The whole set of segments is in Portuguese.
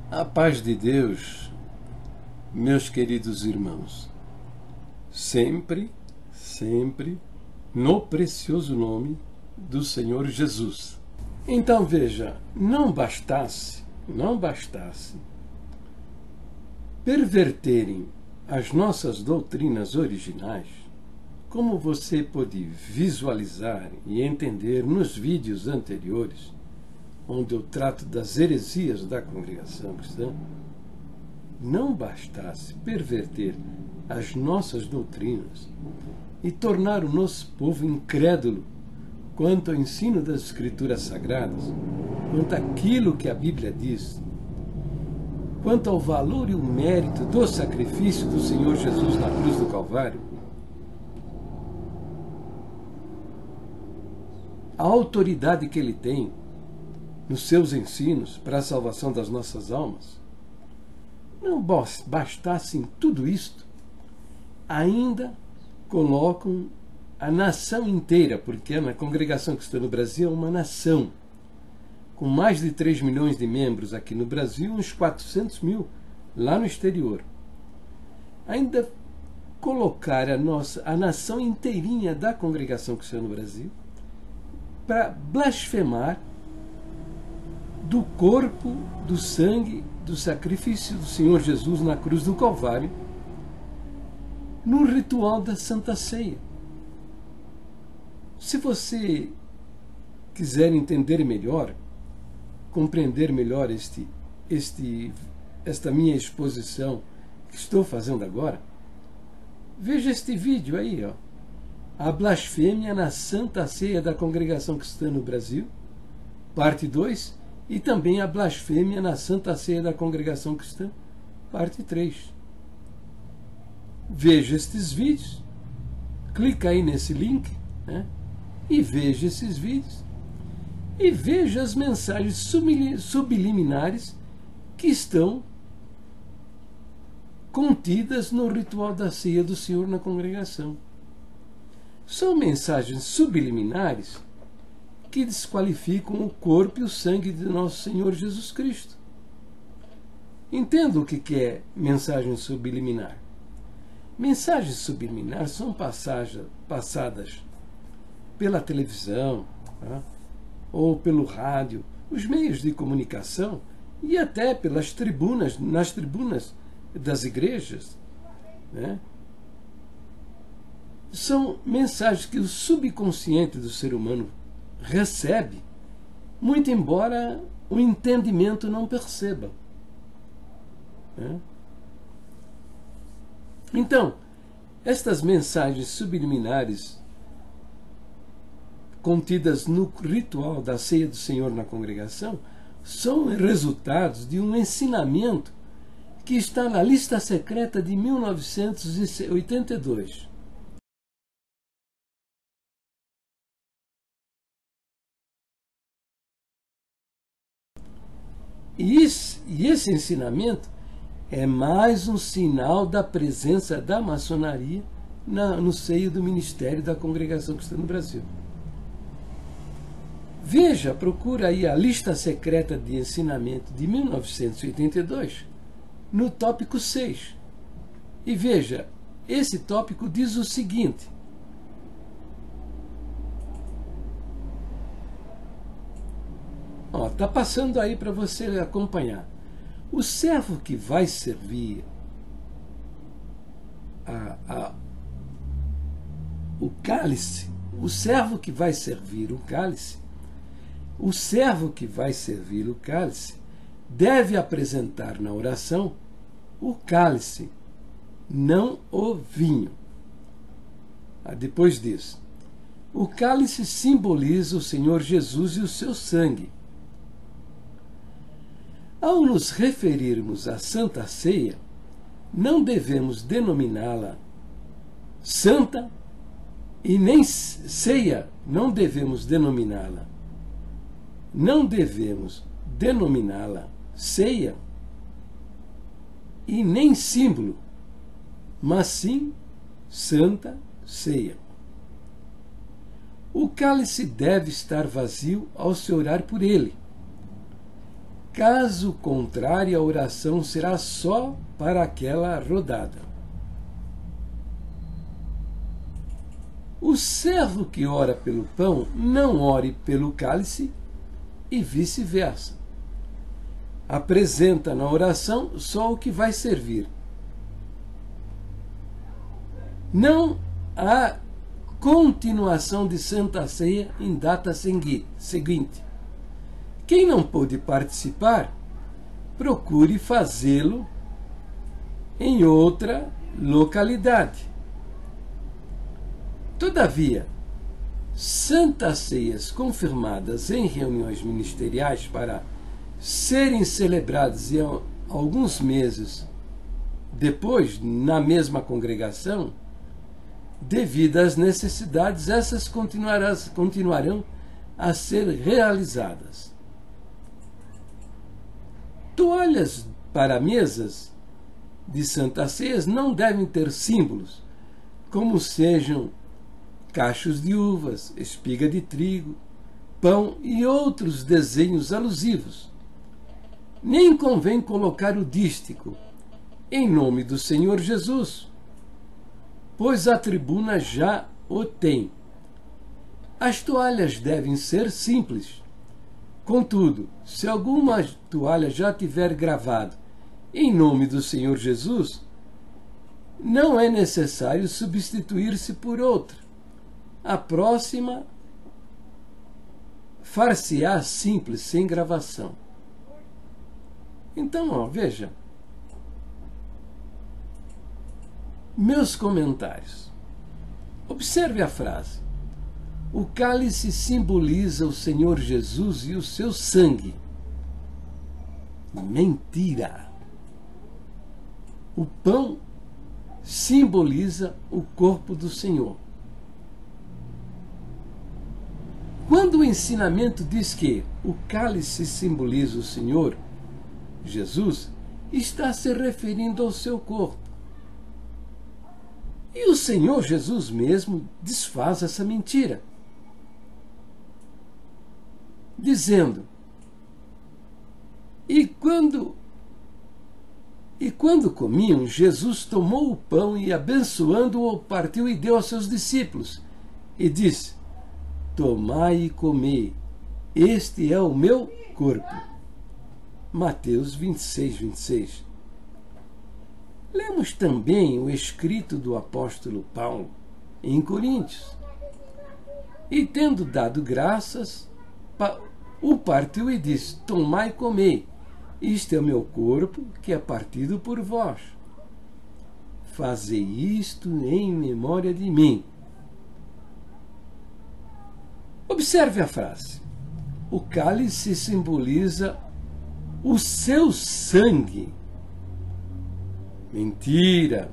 A paz de Deus, meus queridos irmãos, sempre, no precioso nome do Senhor Jesus. Então veja, não bastasse perverterem as nossas doutrinas originais, como você pôde visualizar e entender nos vídeos anteriores, onde eu trato das heresias da congregação cristã, não bastasse perverter as nossas doutrinas e tornar o nosso povo incrédulo quanto ao ensino das Escrituras Sagradas, quanto àquilo que a Bíblia diz, quanto ao valor e o mérito do sacrifício do Senhor Jesus na cruz do Calvário, a autoridade que Ele tem nos seus ensinos para a salvação das nossas almas. Não bastasse tudo isto, ainda colocam a nação inteira, porque a congregação cristã no Brasil é uma nação, com mais de 3 milhões de membros aqui no Brasil, uns 400 mil lá no exterior. Ainda colocar a nação inteirinha da congregação cristã no Brasil para blasfemar do corpo, do sangue, do sacrifício do Senhor Jesus na cruz do Calvário, no ritual da Santa Ceia. Se você quiser entender melhor, compreender melhor esta minha exposição que estou fazendo agora, veja este vídeo aí, ó, a blasfêmia na Santa Ceia da Congregação Cristã no Brasil, parte 2, e também a blasfêmia na Santa Ceia da Congregação Cristã, parte 3. Veja estes vídeos, clica aí nesse link, né, e veja esses vídeos, e veja as mensagens subliminares que estão contidas no ritual da ceia do Senhor na congregação. São mensagens subliminares que desqualificam o corpo e o sangue de nosso Senhor Jesus Cristo. Entenda o que é mensagem subliminar. Mensagens subliminares são passadas pela televisão, tá, ou pelo rádio, os meios de comunicação e até nas tribunas das igrejas, né? São mensagens que o subconsciente do ser humano recebe, muito embora o entendimento não perceba, né? Então, estas mensagens subliminares contidas no ritual da ceia do Senhor na congregação são resultados de um ensinamento que está na lista secreta de 1982. E esse ensinamento é mais um sinal da presença da maçonaria no seio do ministério da Congregação Cristã no Brasil. Veja, procura aí a lista secreta de ensinamento de 1982, no tópico 6. E veja, esse tópico diz o seguinte: está passando aí para você acompanhar. O servo que vai servir o cálice, o servo que vai servir o cálice, deve apresentar na oração o cálice, não o vinho. Depois diz: o cálice simboliza o Senhor Jesus e o seu sangue. Ao nos referirmos à Santa Ceia, não devemos denominá-la santa e nem ceia, não devemos denominá-la ceia e nem símbolo, mas sim Santa Ceia. O cálice deve estar vazio ao se orar por ele. Caso contrário, a oração será só para aquela rodada. O servo que ora pelo pão, não ore pelo cálice e vice-versa. Apresenta na oração só o que vai servir. Não há continuação de Santa Ceia em data seguinte. Quem não pôde participar, procure fazê-lo em outra localidade. Todavia, santas ceias confirmadas em reuniões ministeriais para serem celebradas em alguns meses depois, na mesma congregação, devido às necessidades, essas continuarão a ser realizadas. Toalhas para mesas de santas ceias não devem ter símbolos, como sejam cachos de uvas, espiga de trigo, pão e outros desenhos alusivos. Nem convém colocar o dístico em nome do Senhor Jesus, pois a tribuna já o tem. As toalhas devem ser simples. Contudo, se alguma toalha já tiver gravado em nome do Senhor Jesus, não é necessário substituir-se por outra. A próxima far-se-á simples, sem gravação. Então, veja. Meus comentários. Observe a frase. O cálice simboliza o Senhor Jesus e o seu sangue. Mentira! O pão simboliza o corpo do Senhor. Quando o ensinamento diz que o cálice simboliza o Senhor Jesus, está se referindo ao seu corpo. E o Senhor Jesus mesmo desfaz essa mentira, dizendo: E quando comiam, Jesus tomou o pão e, abençoando-o, partiu e deu aos seus discípulos, e disse: Tomai e comei, este é o meu corpo. Mateus 26, 26. Lemos também o escrito do apóstolo Paulo em Coríntios. E tendo dado graças, o partiu e disse: Tomai e comei, isto é o meu corpo, que é partido por vós. Fazei isto em memória de mim. Observe a frase. O cálice simboliza o seu sangue. Mentira!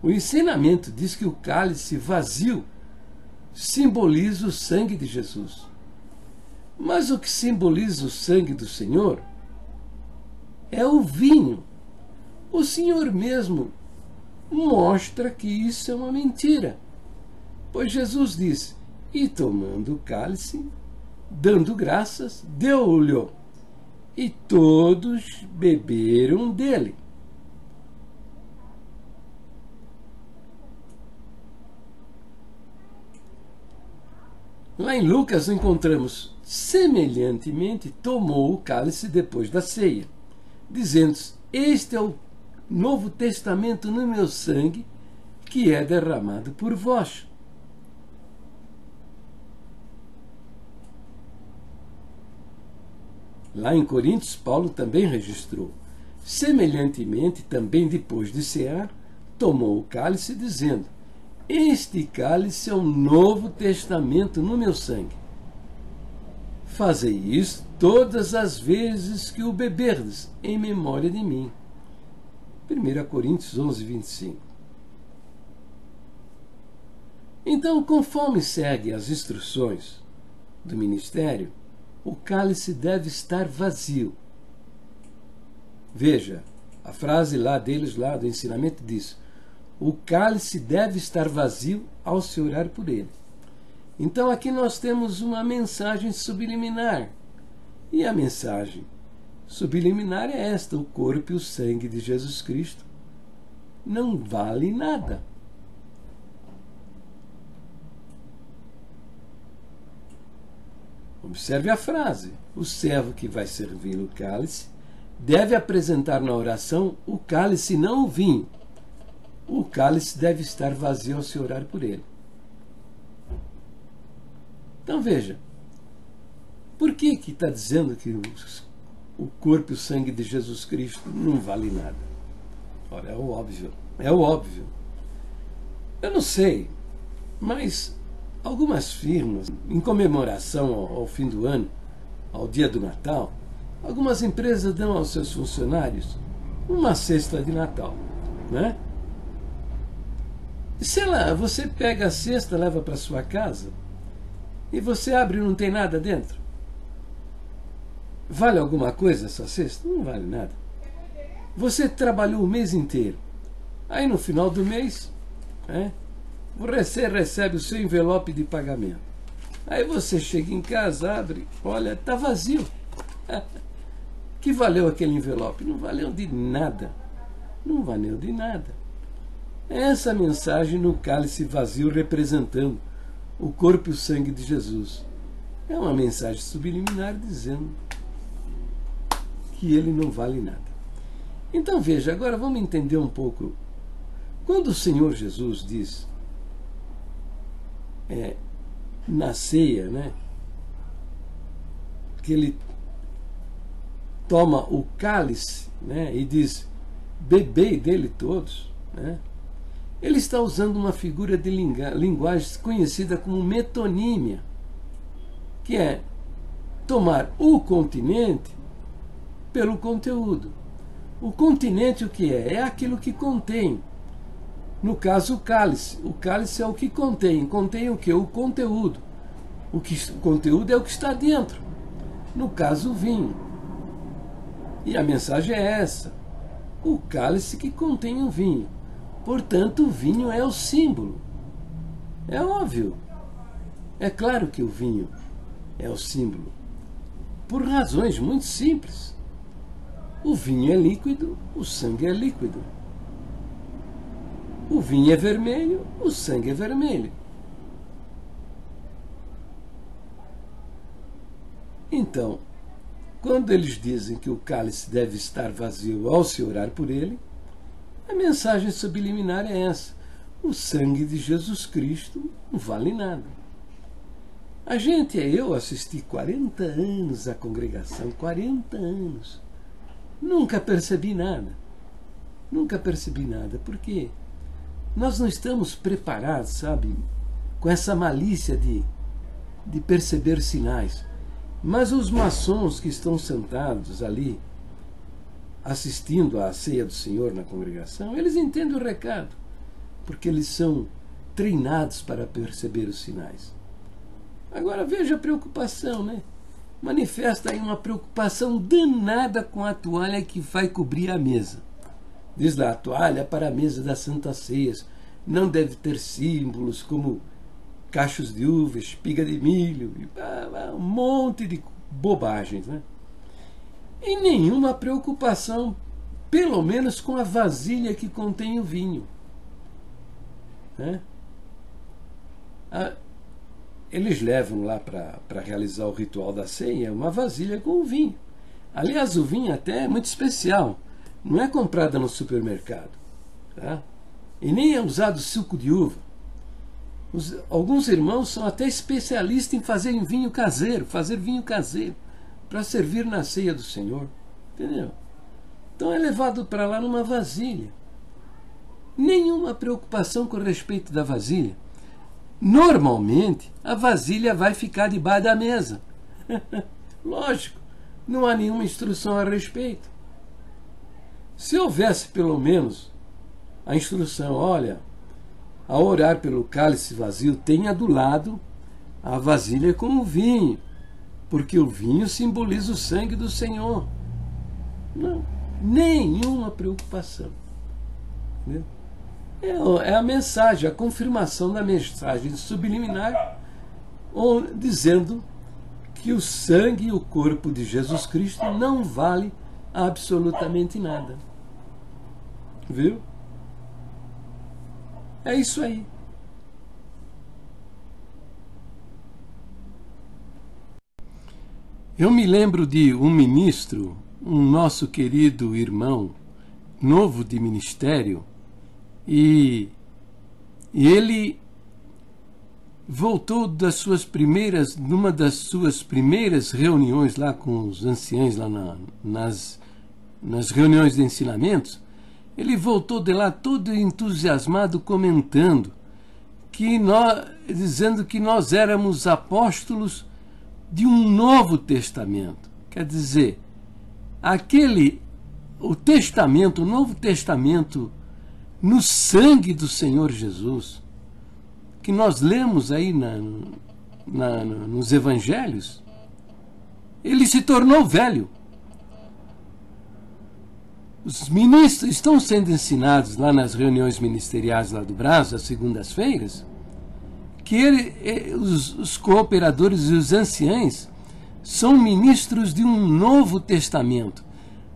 O ensinamento diz que o cálice vazio simboliza o sangue de Jesus. Mas o que simboliza o sangue do Senhor é o vinho. O Senhor mesmo mostra que isso é uma mentira. Pois Jesus disse: E tomando o cálice, dando graças, deu-lhe, e todos beberam dele. Lá em Lucas encontramos: semelhantemente, tomou o cálice depois da ceia, dizendo: Este é o novo testamento no meu sangue, que é derramado por vós. Lá em Coríntios, Paulo também registrou: semelhantemente, também depois de cear, tomou o cálice, dizendo: Este cálice é o novo testamento no meu sangue. Fazei isso todas as vezes que o beberdes, em memória de mim. 1 Coríntios 11, 25. Então, conforme segue as instruções do ministério, o cálice deve estar vazio. Veja, a frase lá deles, lá do ensinamento, diz: o cálice deve estar vazio ao se orar por ele. Então aqui nós temos uma mensagem subliminar, E a mensagem subliminar é esta: o corpo e o sangue de Jesus Cristo não vale nada. Observe a frase: o servo que vai servir o cálice deve apresentar na oração o cálice, não o vinho. O cálice deve estar vazio ao se orar por ele. Então veja, por que está dizendo que o corpo e o sangue de Jesus Cristo não vale nada? Ora, é o óbvio. É o óbvio. Eu não sei, mas algumas firmas, em comemoração ao fim do ano, ao dia do Natal, algumas empresas dão aos seus funcionários uma cesta de Natal, né? E se você pega a cesta, leva para sua casa, e você abre e não tem nada dentro, vale alguma coisa essa cesta? Não vale nada. Você trabalhou o mês inteiro, aí no final do mês, você recebe o seu envelope de pagamento. Aí você chega em casa, abre, olha, está vazio. Que valeu aquele envelope? Não valeu de nada. Não valeu de nada. Essa mensagem no cálice vazio representando o corpo e o sangue de Jesus. É uma mensagem subliminar dizendo que ele não vale nada. Então veja, agora vamos entender um pouco. Quando o Senhor Jesus diz na ceia, né, que ele toma o cálice, né, e diz: bebei dele todos, né, ele está usando uma figura de linguagem conhecida como metonímia, que é tomar o continente pelo conteúdo. O continente o que é? É aquilo que contém. No caso, o cálice. O cálice é o que contém. Contém o que? O conteúdo. O conteúdo é o que está dentro. No caso, o vinho. E a mensagem é essa: o cálice que contém o vinho. Portanto, o vinho é o símbolo. É óbvio. É claro que o vinho é o símbolo. Por razões muito simples. O vinho é líquido, o sangue é líquido. O vinho é vermelho, o sangue é vermelho. Então, quando eles dizem que o cálice deve estar vazio ao se orar por ele, a mensagem subliminar é essa: o sangue de Jesus Cristo não vale nada. Eu assisti 40 anos à congregação, 40 anos. Nunca percebi nada. Nunca percebi nada. Por quê? Nós não estamos preparados, sabe, com essa malícia de perceber sinais. Mas os maçons que estão sentados ali, assistindo à ceia do Senhor na congregação, eles entendem o recado, porque eles são treinados para perceber os sinais. Agora veja a preocupação, né? Manifesta aí uma preocupação danada com a toalha que vai cobrir a mesa. Diz lá: a toalha para a mesa das Santas Ceias não deve ter símbolos como cachos de uva, espiga de milho, um monte de bobagens, né? E nenhuma preocupação, pelo menos com a vasilha que contém o vinho, né? Eles levam lá para realizar o ritual da ceia uma vasilha com o vinho. Aliás, o vinho até é muito especial. Não é comprada no supermercado, tá? E nem é usado suco de uva. Alguns irmãos são até especialistas em fazer vinho caseiro, para servir na ceia do Senhor. Entendeu? Então é levado para lá numa vasilha. Nenhuma preocupação com respeito da vasilha. Normalmente, a vasilha vai ficar debaixo da mesa. Lógico, não há nenhuma instrução a respeito. Se houvesse pelo menos a instrução: olha, ao orar pelo cálice vazio, tenha do lado a vasilha com o vinho, porque o vinho simboliza o sangue do Senhor. Não, nenhuma preocupação. Entendeu? É a mensagem, a confirmação da mensagem subliminar, dizendo que o sangue e o corpo de Jesus Cristo não vale absolutamente nada. Viu? É isso aí. Eu me lembro de um ministro, um nosso querido irmão, novo de ministério, e ele voltou numa das suas primeiras reuniões lá com os anciãos, lá nas reuniões de ensinamentos. Ele voltou de lá todo entusiasmado, comentando, dizendo que nós éramos apóstolos de um Novo Testamento. Quer dizer, o Testamento, o Novo Testamento, no sangue do Senhor Jesus, que nós lemos aí nos Evangelhos, ele se tornou velho. Os ministros estão sendo ensinados lá nas reuniões ministeriais lá do Brás, às segundas-feiras, que os cooperadores e os anciães são ministros de um Novo Testamento,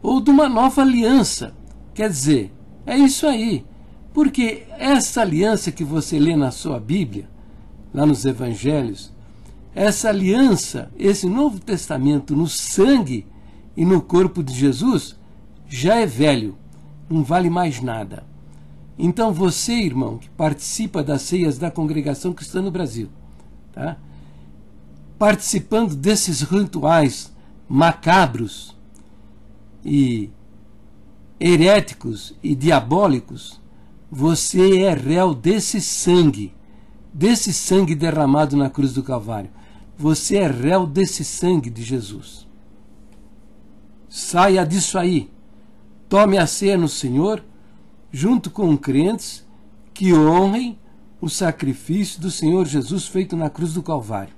ou de uma nova aliança. Quer dizer, é isso aí. Porque essa aliança que você lê na sua Bíblia, lá nos Evangelhos, essa aliança, esse Novo Testamento no sangue e no corpo de Jesus, já é velho, não vale mais nada. Então você, irmão, que participa das ceias da Congregação Cristã no Brasil, tá? Participando desses rituais macabros e heréticos e diabólicos, você é réu desse sangue derramado na cruz do Calvário. Você é réu desse sangue de Jesus. Saia disso aí. Tome a ceia no Senhor, junto com crentes que honrem o sacrifício do Senhor Jesus feito na cruz do Calvário.